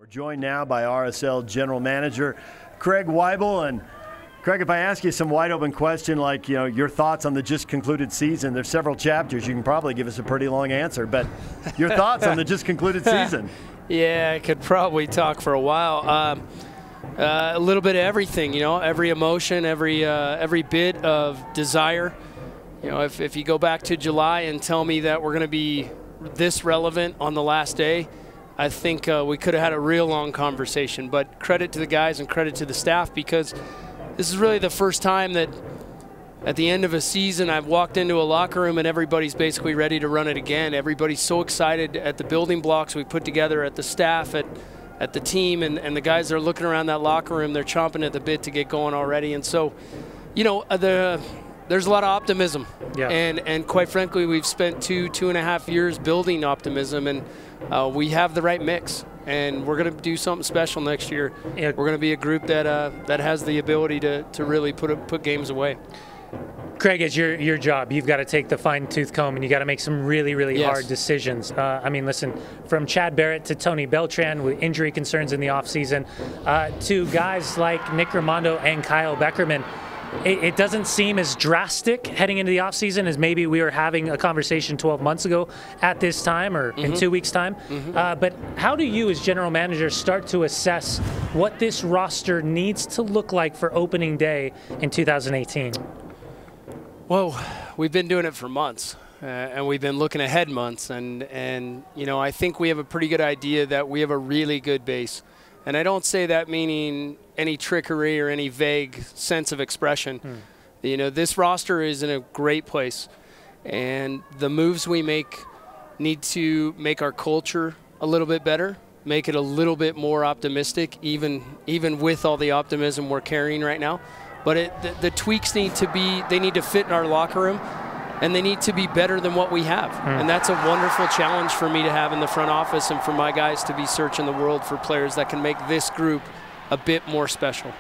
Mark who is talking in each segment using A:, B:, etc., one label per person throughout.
A: We're joined now by RSL General Manager Craig Waibel. And Craig, if I ask you some wide open question like, your thoughts on the just concluded season, there's several chapters. You can probably give us a pretty long answer, but your thoughts on the just concluded season?
B: Yeah, I could probably talk for a while. A little bit of everything, every emotion, every bit of desire. If you go back to July and tell me that we're going to be this relevant on the last day, I think we could have had a real long conversation. But credit to the guys and credit to the staff, because this is really the first time that at the end of a season I've walked into a locker room and everybody's basically ready to run it again. Everybody's so excited at the building blocks we put together, at the staff, at the team, and the guys that are looking around that locker room, they're chomping at the bit to get going already. And so, there's a lot of optimism. Yeah. And quite frankly, we've spent two and a half years building optimism, and we have the right mix. And we're going to do something special next year. Yeah. We're going to be a group that has the ability to really put games away.
C: Craig, it's your job. You've got to take the fine-tooth comb and you got to make some really hard decisions. Listen, from Chad Barrett to Tony Beltran with injury concerns in the offseason, to guys like Nick Raimondo and Kyle Beckerman, it doesn't seem as drastic heading into the offseason as maybe we were having a conversation 12 months ago at this time, or in 2 weeks' time. But how do you as general manager start to assess what this roster needs to look like for opening day in 2018?
B: Well, we've been doing it for months, and we've been looking ahead months, and I think we have a pretty good idea that we have a really good base. And I don't say that meaning any trickery or any vague sense of expression. This roster is in a great place, and the moves we make need to make our culture a little bit better, make it a little bit more optimistic, even with all the optimism we're carrying right now. But the tweaks need to fit in our locker room, and they need to be better than what we have. And that's a wonderful challenge for me to have in the front office, and for my guys to be searching the world for players that can make this group a bit more special.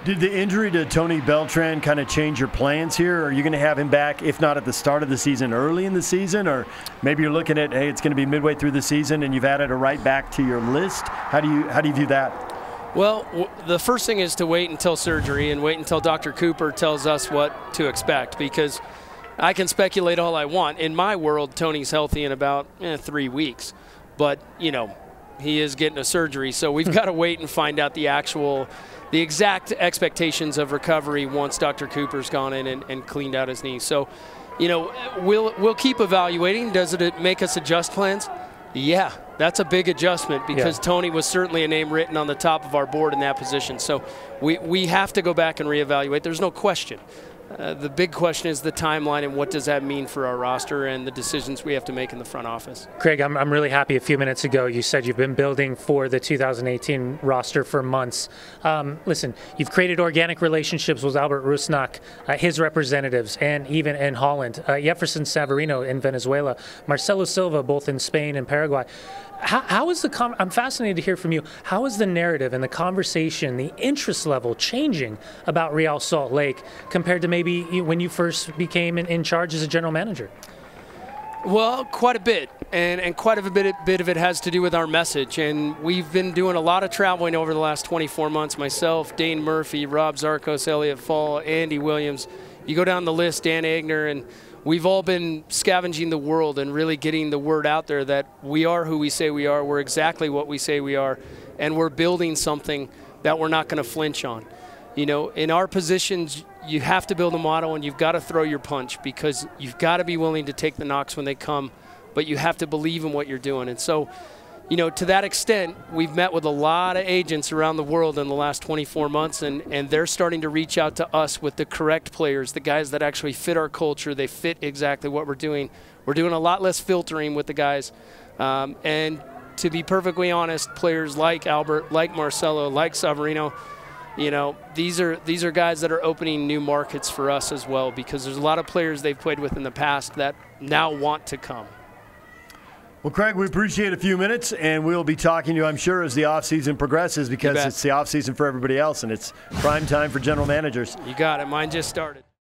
A: Did the injury to Tony Beltran kind of change your plans here? Are you going to have him back, if not at the start of the season, early in the season? Or maybe you're looking at, hey, it's going to be midway through the season and you've added a right back to your list? How do you view that?
B: Well, the first thing is to wait until surgery and wait until Dr. Cooper tells us what to expect, because I can speculate all I want. In my world, Tony's healthy in about 3 weeks. But, he is getting a surgery, so we've got to wait and find out the exact expectations of recovery once Dr. Cooper's gone in and cleaned out his knee. So, we'll keep evaluating. Does it make us adjust plans? Yeah, that's a big adjustment, because Tony was certainly a name written on the top of our board in that position. So we have to go back and reevaluate. There's no question. The big question is the timeline, and what does that mean for our roster and the decisions we have to make in the front office.
C: Craig, I'm really happy a few minutes ago you said you've been building for the 2018 roster for months. Listen, you've created organic relationships with Albert Rusnak, his representatives, and even in Holland, Jefferson Savarino in Venezuela, Marcelo Silva both in Spain and Paraguay. How is I'm fascinated to hear from you. How is the narrative and the conversation, the interest level changing about Real Salt Lake compared to maybe when you first became in charge as a general manager?
B: Well, quite a bit, and quite a bit of it has to do with our message. And we've been doing a lot of traveling over the last 24 months. Myself, Dane Murphy, Rob Zarkos, Elliot Fall, Andy Williams. You go down the list, Dan Agner, and we've all been scavenging the world and really getting the word out there that we are who we say we are, we're exactly what we say we are, and we're building something that we're not going to flinch on. In our positions, you have to build a model, and you've got to throw your punch, because you've got to be willing to take the knocks when they come, but you have to believe in what you're doing. And so, to that extent, we've met with a lot of agents around the world in the last 24 months, and they're starting to reach out to us with the correct players, the guys that actually fit our culture. They fit exactly what we're doing. We're doing a lot less filtering with the guys. And to be perfectly honest, players like Albert, like Marcelo, like Savarino, these are guys that are opening new markets for us as well, because there's a lot of players they've played with in the past that now want to come.
A: Well, Craig, we appreciate a few minutes, and we'll be talking to you, I'm sure, as the offseason progresses, because it's the offseason for everybody else, and it's prime time for general managers.
B: You got it. Mine just started.